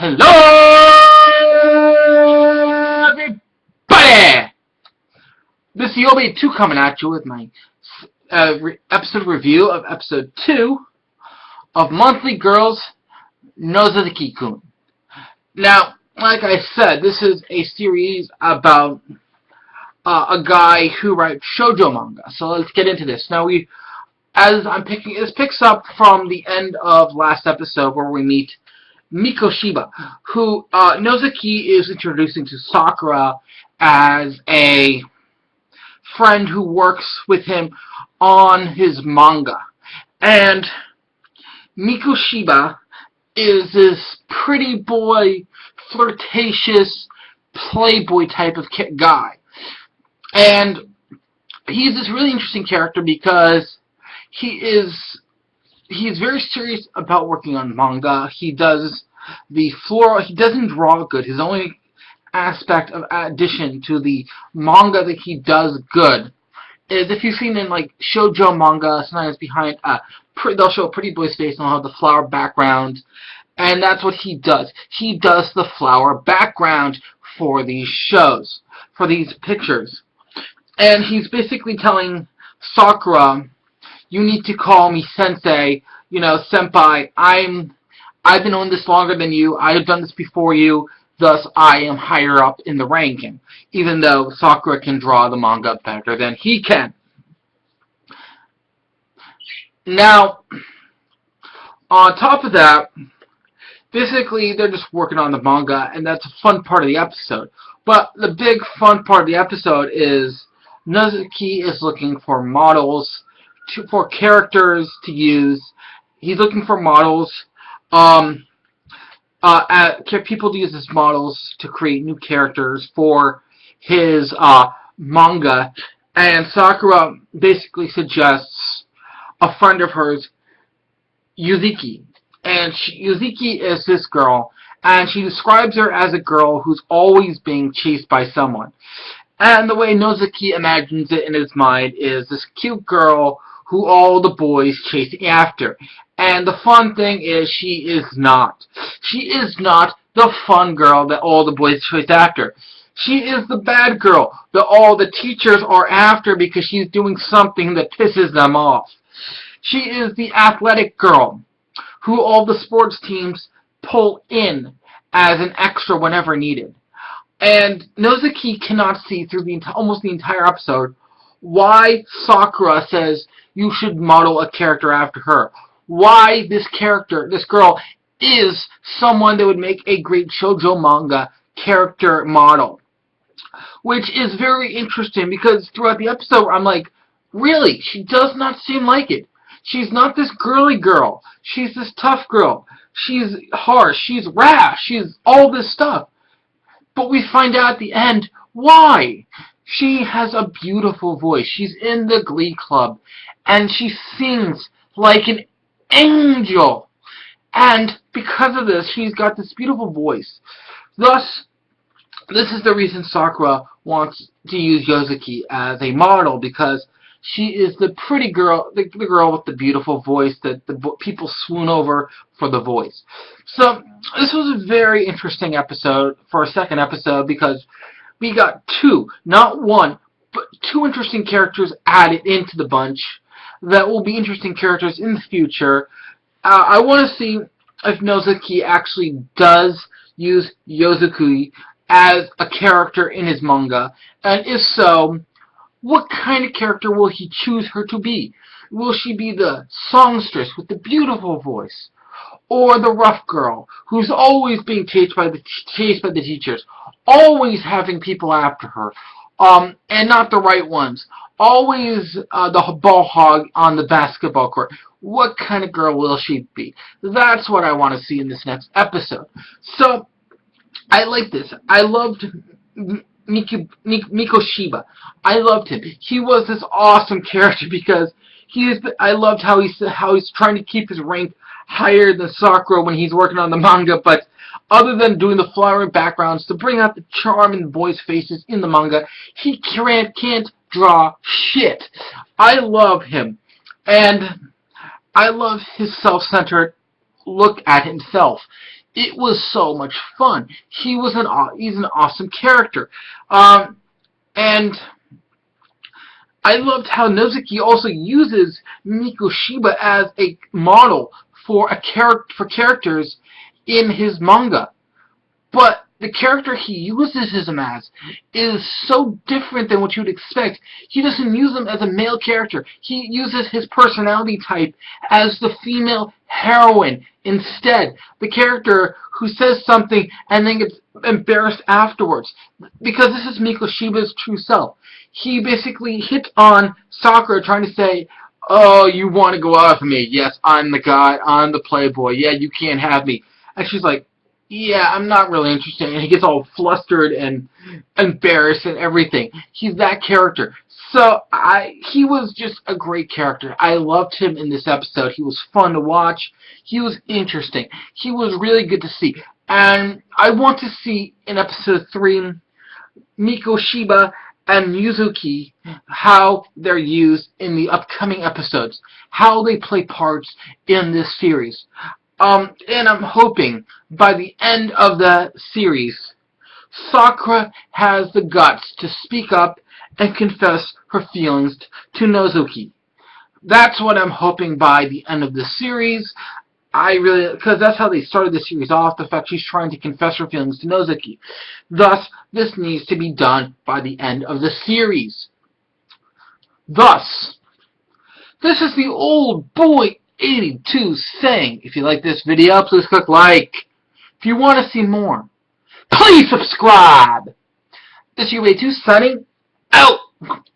Hello, everybody! This is Yobi2 coming at you with my episode review of episode 2 of Monthly Girls Nozaki-kun. Now, like I said, this is a series about a guy who writes shoujo manga. So let's get into this. Now, this picks up from the end of last episode where we meet Mikoshiba, who Nozaki is introducing to Sakura as a friend who works with him on his manga. And Mikoshiba is this pretty boy, flirtatious, playboy type of guy. And he's this really interesting character because he's very serious about working on manga. He does he doesn't draw good. His only aspect of addition to the manga that he does good is if you've seen in like shoujo manga, sometimes behind they'll show a pretty boy's face and they'll have the flower background, and that's what he does. He does the flower background for these shows, for these pictures. And he's basically telling Sakura, you need to call me sensei, senpai. I've been on this longer than you. I've done this before you. Thus, I am higher up in the ranking, even though Sakura can draw the manga better than he can. Now, on top of that, basically, they're just working on the manga, and that's a fun part of the episode. But the big fun part of the episode is Nozaki is looking for models, for characters to use. He's looking for models, people to use as models to create new characters for his manga. And Sakura basically suggests a friend of hers, Yuzuki. And Yuzuki is this girl, and she describes her as a girl who's always being chased by someone. And the way Nozaki imagines it in his mind is this cute girl who all the boys chasing after. And the fun thing is she is not. She is not the fun girl that all the boys chase after. She is the bad girl that all the teachers are after because she's doing something that pisses them off. She is the athletic girl who all the sports teams pull in as an extra whenever needed. And Nozaki cannot see through almost the entire episode why Sakura says you should model a character after her. Why this girl, is someone that would make a great shoujo manga character model. Which is very interesting because throughout the episode I'm like, really? She does not seem like it. She's not this girly girl. She's this tough girl. She's harsh. She's rash. She's all this stuff. But we find out at the end why. She has a beautiful voice. She's in the Glee Club, and she sings like an angel. And because of this, she's got this beautiful voice. Thus, this is the reason Sakura wants to use Nozaki as a model, because she is the pretty girl, the girl with the beautiful voice that the people swoon over for the voice. So, this was a very interesting episode for a second episode because we got not one, but two interesting characters added into the bunch that will be interesting characters in the future. I want to see if Nozaki actually does use Yozuki as a character in his manga, and if so, what kind of character will he choose her to be? Will she be the songstress with the beautiful voice? Or the rough girl who's always being chased by the teachers, always having people after her, and not the right ones, always the ball hog on the basketball court? What kind of girl will she be? That's what I want to see in this next episode. So, I like this. I loved Mikoshiba. I loved him. He was this awesome character because I loved how he's trying to keep his rank higher than Sakura when he's working on the manga, but other than doing the flowering backgrounds to bring out the charm in the boys' faces in the manga, he can't draw shit. I love him. And I love his self-centered look at himself. It was so much fun. He's an awesome character. And I loved how Nozuki also uses Mikoshiba as a model for characters in his manga. But the character he uses him as is so different than what you would expect. He doesn't use him as a male character. He uses his personality type as the female heroine instead. The character who says something and then gets embarrassed afterwards. Because this is Mikoshiba's true self. He basically hit on Sakura trying to say, "Oh, you want to go out with me? Yes, I'm the guy. I'm the playboy. Yeah, you can't have me." And she's like, "Yeah, I'm not really interested." And he gets all flustered and embarrassed and everything. He's that character. So he was just a great character. I loved him in this episode. He was fun to watch. He was interesting. He was really good to see. And I want to see in episode 3 Mikoshiba and Yuzuki, how they're used in the upcoming episodes, how they play parts in this series. And I'm hoping by the end of the series, Sakura has the guts to speak up and confess her feelings to Nozuki. That's what I'm hoping by the end of the series. Because that's how they started the series off, the fact she's trying to confess her feelings to Nozuki. Thus, this needs to be done by the end of the series. Thus, this is the old boy 82 saying, if you like this video, please click like. If you want to see more, please subscribe. This is your 82 signing out.